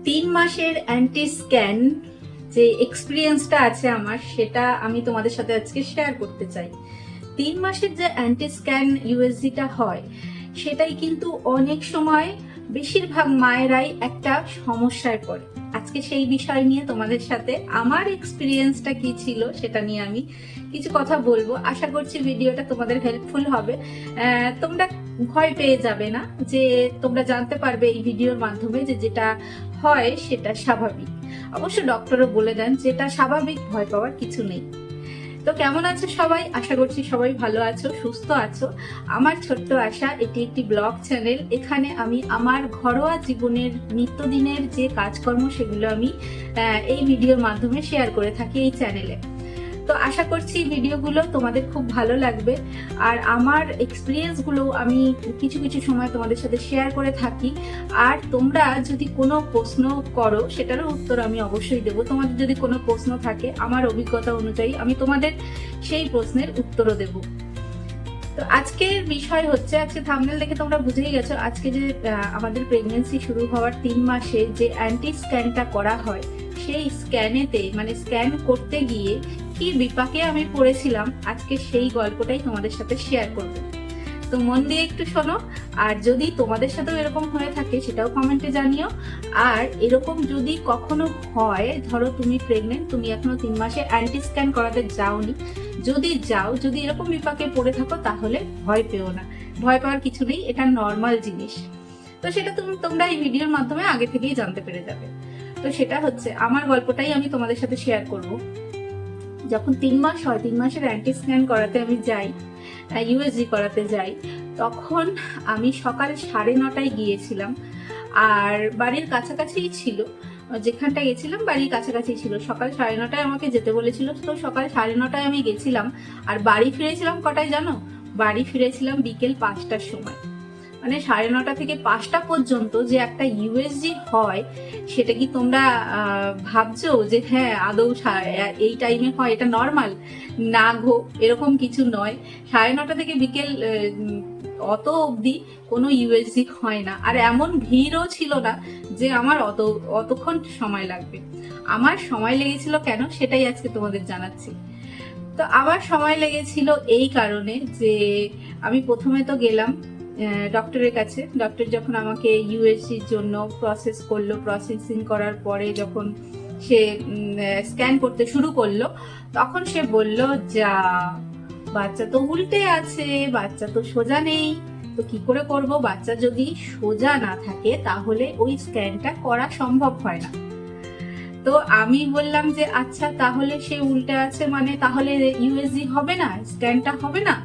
3 মাসের anti scan যে এক্সপিরিয়েন্সটা আছে আমার, সেটা আমি তোমাদের সাথে আজকে শেয়ার করতে চাই। 3 মাসের যে অ্যান্টি স্ক্যান ইউএসজিটা হয়, সেটাই কিন্তু অনেক সময় বেশিরভাগ মায়েরাই একটা সমস্যায় পড়ে। আজকে সেই বিষয় নিয়ে তোমাদের সাথে আমার এক্সপিরিয়েন্সটা কি ছিল সেটা নিয়ে আমি কিছু কথা বলবো। আশা করছি ভিডিওটা তোমাদের হেল্পফুল হবে। তোমরা ভয় পেয়ে যাবে না, যে তোমরা জানতে পারবে এই ভিডিওর মাধ্যমে যে যেটা হয় সেটা স্বাভাবিক। অবশ্য ডক্টরও বলে দেন যেটা স্বাভাবিক, ভয় পাওয়ার কিছু নেই। তো কেমন আছো সবাই? আশা করছি সবাই ভালো আছো, সুস্থ আছো। আমার ছোট্ট আশা, এটি একটি ব্লগ চ্যানেল। এখানে আমি আমার ঘরোয়া জীবনের নিত্যদিনের যে কাজকর্ম সেগুলো আমি এই ভিডিওর মাধ্যমে শেয়ার করে থাকি এই চ্যানেলে। তো আশা করছি ভিডিওগুলো তোমাদের খুব ভালো লাগবে। আর আমার এক্সপিরিয়েন্সগুলো আমি কিছু কিছু সময় তোমাদের সাথে শেয়ার করে থাকি। আর তোমরা যদি কোনো প্রশ্ন করো, সেটারও উত্তর আমি অবশ্যই দেবো। তোমাদের যদি কোনো প্রশ্ন থাকে, আমার অভিজ্ঞতা অনুযায়ী আমি তোমাদের সেই প্রশ্নের উত্তরও দেব। তো আজকের বিষয় হচ্ছে, আজকে থাম্বনেল দেখে তোমরা বুঝেই গেছো, আজকে যে আমাদের প্রেগনেন্সি শুরু হওয়ার 3 মাসে যে অ্যান্টি স্ক্যানটা করা হয়, সেই স্ক্যানেতে মানে স্ক্যান করতে গিয়ে কি বিপাকে আমি পড়েছিলাম, আজকে সেই গল্পটাই তোমাদের সাথে শেয়ার করব। তো মন দিয়ে একটু শোনো। আর যদি তোমাদের সাথেও এরকম হয়ে থাকে সেটাও কমেন্টে জানিও। আর এরকম যদি কখনো হয়, ধরো তুমি প্রেগনেন্ট, তুমি এখনো 3 মাসে অ্যান্টি স্ক্যান করাতে যাওনি, যদি যাও, যদি এরকম বিপাকে পড়ে থাকো, তাহলে ভয় পেও না। ভয় পাওয়ার কিছু নেই, এটা নর্মাল জিনিস। তো সেটা তোমরা এই ভিডিওর মাধ্যমে আগে থেকেই জানতে পেরে যাবে। তো সেটা হচ্ছে আমার গল্পটাই আমি তোমাদের সাথে শেয়ার করব। যখন 3 মাস হয়, 3 মাসের অ্যান্টি স্ক্যান করাতে আমি যাই, ইউএসজি করাতে যাই, তখন আমি সকাল 9:30টায় গিয়েছিলাম। আর বাড়ির কাছাকাছিই ছিল, যেখানটা গেছিলাম বাড়ির কাছাকাছি ছিল। সকাল 9:30টায় আমাকে যেতে বলেছিল, তো সকাল 9:30টায় আমি গেছিলাম। আর বাড়ি ফিরেছিলাম কটায় জানো? বাড়ি ফিরেছিলাম বিকেল 5টার সময়। মানে 9:30 থেকে 5টা পর্যন্ত যে একটা ইউএসজি হয়, সেটা কি তোমরা ভাবছো যে হ্যাঁ আদৌ এই টাইমে হয়, এটা নর্মাল? না গো, এরকম কিছু নয়। 9:30 থেকে বিকেল অত অবধি কোনো ইউএসজি হয় না। আর এমন ভিড়ও ছিল না যে আমার অতক্ষণ সময় লাগবে। আমার সময় লেগেছিল কেন, সেটাই আজকে তোমাদের জানাচ্ছি। তো আমার সময় লেগেছিল এই কারণে যে আমি প্রথমে তো গেলাম ডক্টরের কাছে। ডক্টর যখন আমাকে ইউএসজির জন্য প্রসেস করলো, প্রসেসিং করার পরে যখন সে স্ক্যান করতে শুরু করলো, তখন সে বলল, যা বাচ্চা তো উল্টে আছে, বাচ্চা তো সোজা নেই। তো কি করে করব? বাচ্চা যদি সোজা না থাকে তাহলে ওই স্ক্যানটা করা সম্ভব হয় না। তো আমি বললাম যে আচ্ছা, তাহলে সে উল্টে আছে মানে তাহলে ইউএসজি হবে না, স্ক্যানটা হবে না?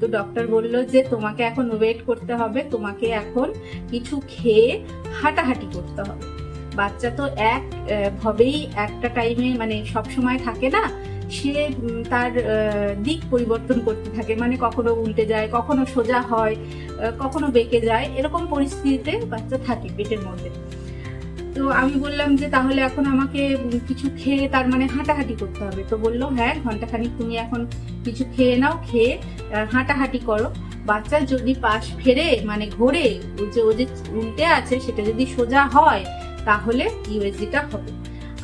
তো ডক্টর বলল যে তোমাকে এখন ওয়েট করতে হবে, তোমাকে এখন কিছু খেয়ে হাঁটাহাঁটি করতে হবে। বাচ্চা তো ভাবেই একটা টাইমে মানে সব সময় থাকে না, সে তার দিক পরিবর্তন করতে থাকে। মানে কখনো উল্টে যায়, কখনো সোজা হয়, কখনো বেঁকে যায়, এরকম পরিস্থিতিতে বাচ্চা থাকে পেটের মধ্যে। তো আমি বললাম যে তাহলে এখন আমাকে কিছু খেয়ে তার মানে হাঁটাহাঁটি করতে হবে। তো বললো হ্যাঁ, ঘন্টাখানিক তুমি এখন কিছু খেয়ে নাও, খেয়ে হাঁটাহাঁটি করো। বাচ্চা যদি পাশ ফেরে মানে ঘোরে, ও যে উল্টে আছে সেটা যদি সোজা হয়, তাহলে ইউএসজিটা হবে।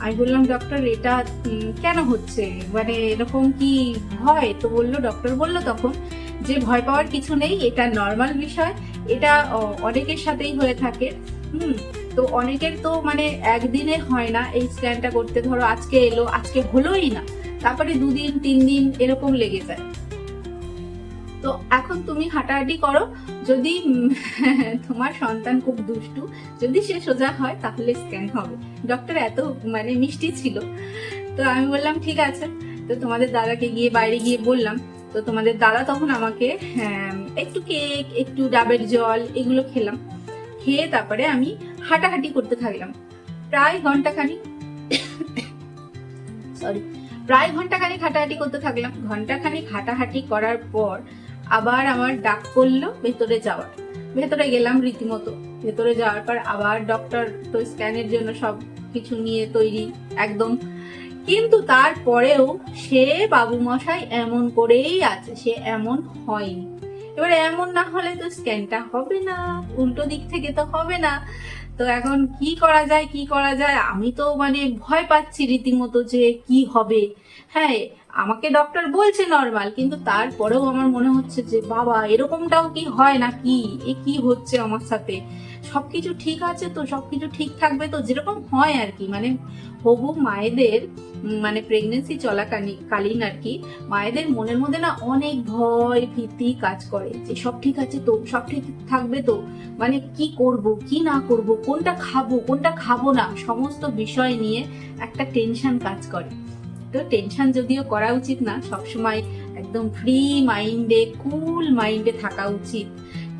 আমি বললাম ডক্টর এটা কেন হচ্ছে, মানে এরকম কি হয়? তো ডক্টর বললো তখন যে ভয় পাওয়ার কিছু নেই, এটা নর্মাল বিষয়, এটা অনেকের সাথেই হয়ে থাকে। তো অনেকের তো মানে একদিনে হয় না এই স্ক্যানটা করতে। ধরো আজকে এলো, আজকে হলোই না, তারপরে 2 দিন 3 দিন এরকম লেগে যায়। তো এখন তুমি হাঁটাহাঁটি করো, যদি তোমার সন্তান খুব দুষ্টু, যদি সে সোজা হয় তাহলে স্ক্যান হবে। ডক্টর এত মানে মিষ্টি ছিল। তো আমি বললাম ঠিক আছে। তো তোমাদের দাদাকে গিয়ে বাইরে গিয়ে বললাম। তো তোমাদের দাদা তখন আমাকে একটু কেক, একটু ডাবের জল এগুলো খেলাম। খেয়ে তারপরে আমি হাঁটাহাঁটি করতে থাকলাম প্রায় ঘন্টাখানিক। প্রায় ঘন্টাখানিক হাঁটাহাঁটি করতে থাকলাম। ঘন্টাখানিক হাঁটাহাঁটি করার পর আবার আমার ডাক পড়লো ভেতরে যাওয়ার। ভেতরে গেলাম রীতিমতো। ভেতরে যাওয়ার পর আবার ডক্টর তো স্ক্যানের জন্য সব কিছু নিয়ে তৈরি একদম। কিন্তু তারপরেও সে বাবু মশাই এমন করেই আছে, সে এমন হয়নি। এবার এমন না হলে তো স্ক্যানটা হবে না, উল্টো দিক থেকে তো হবে না। তো এখন কি করা যায় কি করা যায়, আমি তো মানে ভয় পাচ্ছি রীতিমতো যে কি হবে। হ্যাঁ, আমাকে ডক্টর বলছে নর্মাল, কিন্তু তারপরেও আমার মনে হচ্ছে যে বাবা এরকমটাও কি হয় নাকি, এ কি হচ্ছে আমার সাথে, সবকিছু ঠিক আছে তো, সবকিছু ঠিক থাকবে তো, যেরকম হয় আর কি। মানে হবু মায়েদের মানে প্রেগনেন্সি চলাকালীন আর কি, মায়েদের মনের মধ্যে না অনেক ভয় ভীতি কাজ করে যে সব ঠিক আছে তো, সব ঠিক থাকবে তো, মানে কি করব কি না করব, কোনটা খাবো কোনটা খাবো না, সমস্ত বিষয় নিয়ে একটা টেনশন কাজ করে। তো টেনশন যদিও করা উচিত না, সবসময় একদম ফ্রি মাইন্ডে কুল মাইন্ডে থাকা উচিত,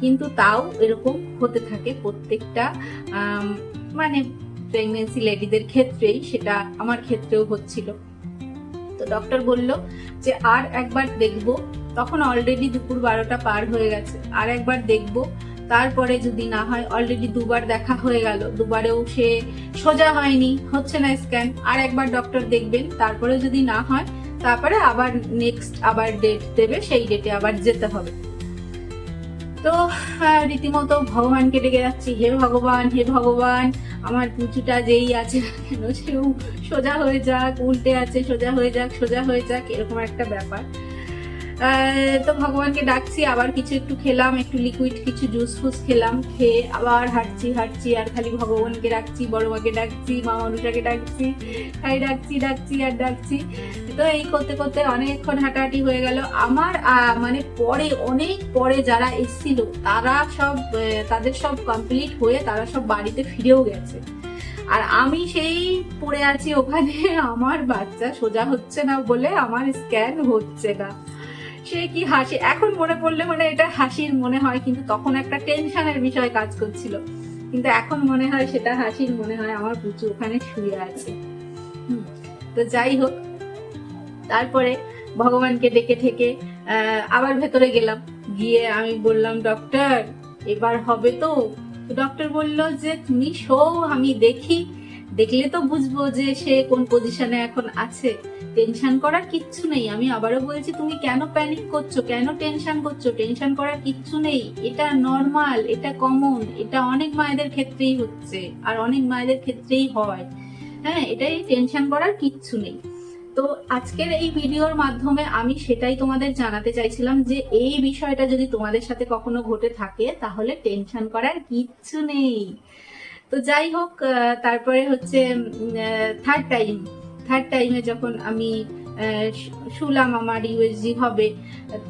কিন্তু তাও এরকম হতে থাকে প্রত্যেকটা মানে প্রেগনেন্সি লেডিদের ক্ষেত্রেই, সেটা আমার ক্ষেত্রেও হচ্ছিল। তো ডক্টর বলল যে আর একবার দেখবো, তখন অলরেডি দুপুর 12টা পার হয়ে গেছে, আর একবার দেখবো, তারপরে যদি না হয়, অলরেডি দুবার দেখা হয়ে গেল, দুবারেও সে সোজা হয়নি, হচ্ছে না স্ক্যান, আর একবার ডক্টর দেখবেন, তারপরে যদি না হয় তারপরে আবার নেক্সট আবার ডেট দেবে, সেই ডেটে আবার যেতে হবে। তো রীতিমতো ভগবানকে ডেকে যাচ্ছি, হে ভগবান হে ভগবান, আমার পুচুটা যেই আছে কেন সেও সোজা হয়ে যাক, উল্টে আছে সোজা হয়ে যাক, সোজা হয়ে যাক, এরকম একটা ব্যাপার। তো ভগবানকে ডাকছি, আবার কিছু একটু খেলাম, একটু লিকুইড কিছু জুস ফুস খেলাম, খেয়ে আবার হাঁটছি আর খালি ভগবানকে ডাকছি, বড় মাকে ডাকছি, মা মানুষাকে ডাকছি, তাই ডাকছি আর ডাকছি। তো এই করতে করতে অনেকক্ষণ হাঁটাহাঁটি হয়ে গেল আমার। মানে পরে অনেক পরে যারা এসেছিল তারা সব তাদের সব কমপ্লিট হয়ে তারা সব বাড়িতে ফিরেও গেছে, আর আমি সেই পড়ে আছি ওখানে, আমার বাচ্চা সোজা হচ্ছে না বলে আমার স্ক্যান হচ্ছে না। সে কি হাসি, এখন মনে পড়লে মানে এটা হাসির মনে হয়, কিন্তু তখন একটা টেনশনের বিষয় কাজ করছিল, কিন্তু এখন মনে হয় সেটা হাসির মনে হয়, আমার পুচু ওখানে শুয়ে আছে। তো যাই হোক, তারপরে ভগবানকে ডেকে ঠেকে আবার ভেতরে গেলাম, গিয়ে আমি বললাম ডক্টর এবার হবে তো? ডক্টর বলল যে তুমি শো, আমি দেখি, দেখলে তো বুঝবো যে সে কোন পজিশনে এখন আছে, টেনশন করার কিচ্ছু নেই। আমি আবারও বলছি, তুমি কেন প্যানিক করছো, কেন টেনশন করছো? টেনশন করার কিচ্ছু নেই, এটা নর্মাল, এটা কমন, এটা অনেক মায়েদের ক্ষেত্রেই হচ্ছে আর অনেক মায়েদের ক্ষেত্রেই হয়। হ্যাঁ, এটাই, টেনশন করার কিচ্ছু নেই। তো আজকের এই ভিডিওর মাধ্যমে আমি সেটাই তোমাদের জানাতে চাইছিলাম যে এই বিষয়টা যদি তোমাদের সাথে কখনো ঘটে থাকে তাহলে টেনশন করার কিচ্ছু নেই। তো যাই হোক, তারপরে হচ্ছে থার্ড টাইমে যখন আমি শুলাম আমার ইউএসজি হবে,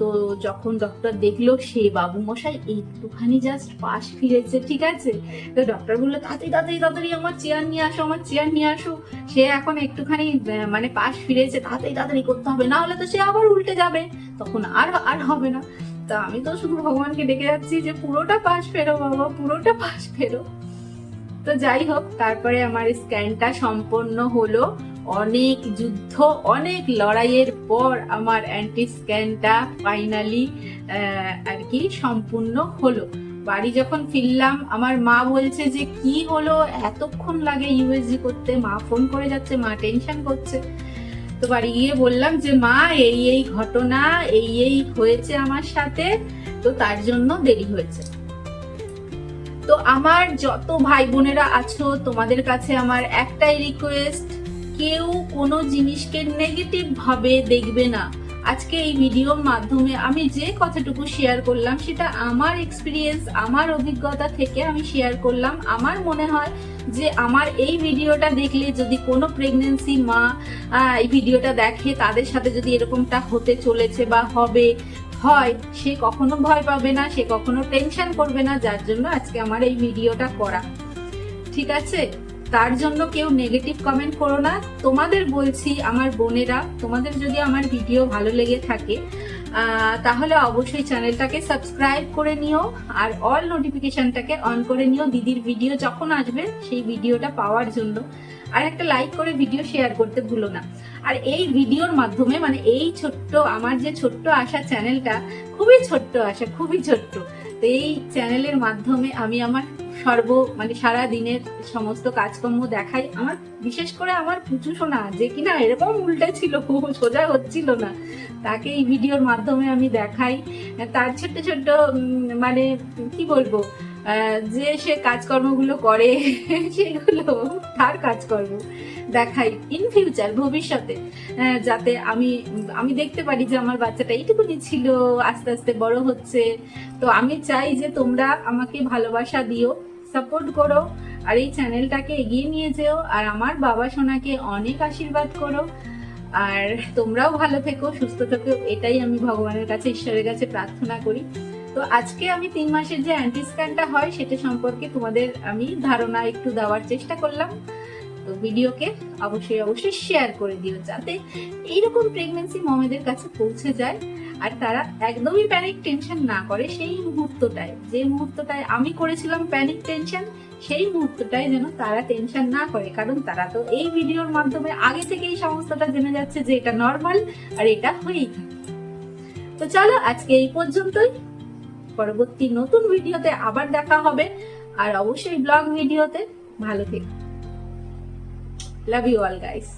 তো যখন ডক্টর দেখলো সে বাবু মশাই একটুখানি জাস্ট পাশ ফিরেছে, ঠিক আছে, তো ডক্টর বললো তাড়াতাড়ি আমার চেয়ার নিয়ে আসো, সে এখন একটুখানি মানে পাশ ফিরেছে, তাড়াতাড়ি করতে হবে, না হলে তো সে আবার উল্টে যাবে, তখন আর হবে না। তা আমি তো শুধু ভগবানকে ডেকে যাচ্ছি যে পুরোটা পাশ ফেরো বাবা, পুরোটা পাশ ফেরো। তো যাই হোক, তারপরে আমার স্ক্যানটা সম্পন্ন হলো, অনেক যুদ্ধ অনেক লড়াইয়ের পর আমার অ্যান্টি স্ক্যানটা ফাইনালি আর কি সম্পূর্ণ হলো। বাড়ি যখন ফিরলাম আমার মা বলছে যে কি হলো, এতক্ষণ লাগে ইউএসজি করতে, মা ফোন করে যাচ্ছে, মা টেনশন করছে। তো বাড়ি গিয়ে বললাম যে মা এই ঘটনা এই হয়েছে আমার সাথে, তো তার জন্য দেরি হয়েছে। তো আমার যত ভাই বোনেরা আছো, তোমাদের কাছে আমার একটাই রিকোয়েস্ট, কেউ কোনো জিনিসকে নেগেটিভ ভাবে দেখবে না। আজকে এই ভিডিওর মাধ্যমে আমি যে কথাটুকু শেয়ার করলাম সেটা আমার এক্সপিরিয়েন্স, আমার অভিজ্ঞতা থেকে আমি শেয়ার করলাম। আমার মনে হয় যে আমার এই ভিডিওটা দেখলে যদি কোনো প্রেগনেন্সি মা এই ভিডিওটা দেখে, তাদের সাথে যদি এরকমটা হতে চলেছে বা হয়, সে কখনো ভয় পাবে না, সে কখনো টেনশন করবে না, যার জন্য আজকে আমার এই ভিডিওটা করা, ঠিক আছে? তার জন্য কেউ নেগেটিভ কমেন্ট করো না। তোমাদের বলছি আমার বোনেরা, তোমাদের যদি আমার ভিডিও ভালো লেগে থাকে তাহলে অবশ্যই চ্যানেলটাকে সাবস্ক্রাইব করে নিও আর অল নোটিফিকেশনটাকে অন করে নিও, দিদির ভিডিও যখন আসবে সেই ভিডিওটা পাওয়ার জন্য। আর একটা লাইক করে ভিডিও শেয়ার করতে ভুলো না। আর এই ভিডিওর মাধ্যমে মানে এই ছোট্ট আমার যে ছোট্ট আশা চ্যানেলটা, খুবই ছোট্ট আশা, খুবই ছোট্ট, তো এই চ্যানেলের মাধ্যমে আমি আমার মানে সারা দিনের সমস্ত কাজকর্ম দেখাই। আমার বিশেষ করে আমার পুচু সোনা যে কিনা এরকম উল্টে ছিল, সোজা হচ্ছিল না, তাকে এই ভিডিওর মাধ্যমে আমি দেখাই। তার ছোট্ট মানে কি বলবো, যে সে কাজকর্মগুলো করে সেগুলো তার কাজকর্ম দেখাই ইন ফিউচার, ভবিষ্যতে, যাতে আমি দেখতে পারি যে আমার বাচ্চাটা এইটুকুনি ছিল, আস্তে আস্তে বড় হচ্ছে। তো আমি চাই যে তোমরা আমাকে ভালোবাসা দিও, সাপোর্ট করো, আর এই চ্যানেলটাকে এগিয়ে নিয়ে যেও, আর আমার বাবা সোনাকে অনেক আশীর্বাদ করো, আর তোমরাও ভালো থেকো, সুস্থ থেকো, এটাই আমি ভগবানের কাছে, ঈশ্বরের কাছে প্রার্থনা করি। তো আজকে আমি 3 মাসের যে অ্যান্টি স্ক্যানটা হয় সেটা সম্পর্কে তোমাদের আমি ধারণা একটু দেওয়ার চেষ্টা করলাম। তো ভিডিওকে অবশ্যই অবশ্যই শেয়ার করে দিও, যাতে এইরকম প্রেগন্যান্সি মমেদের কাছে পৌঁছে যায়, আর তারা একদমই প্যানিক টেনশন না করে। সেই মুহূর্তটায়, যে মুহূর্তটায় আমি করেছিলাম প্যানিক টেনশন, সেই মুহূর্তটায় যেন তারা টেনশন না করে, কারণ তারা তো এই ভিডিওর মাধ্যমে আগে থেকেই সমস্তটা জেনে যাচ্ছে যে এটা নর্মাল আর এটা হয়েই থাকে। তো চলো আজকে এই পর্যন্তই, পরবর্তী নতুন ভিডিওতে আবার দেখা হবে, আর অবশ্যই ব্লগ ভিডিওতে। ভালো থেকো, লাভ ইউ অল গাইস।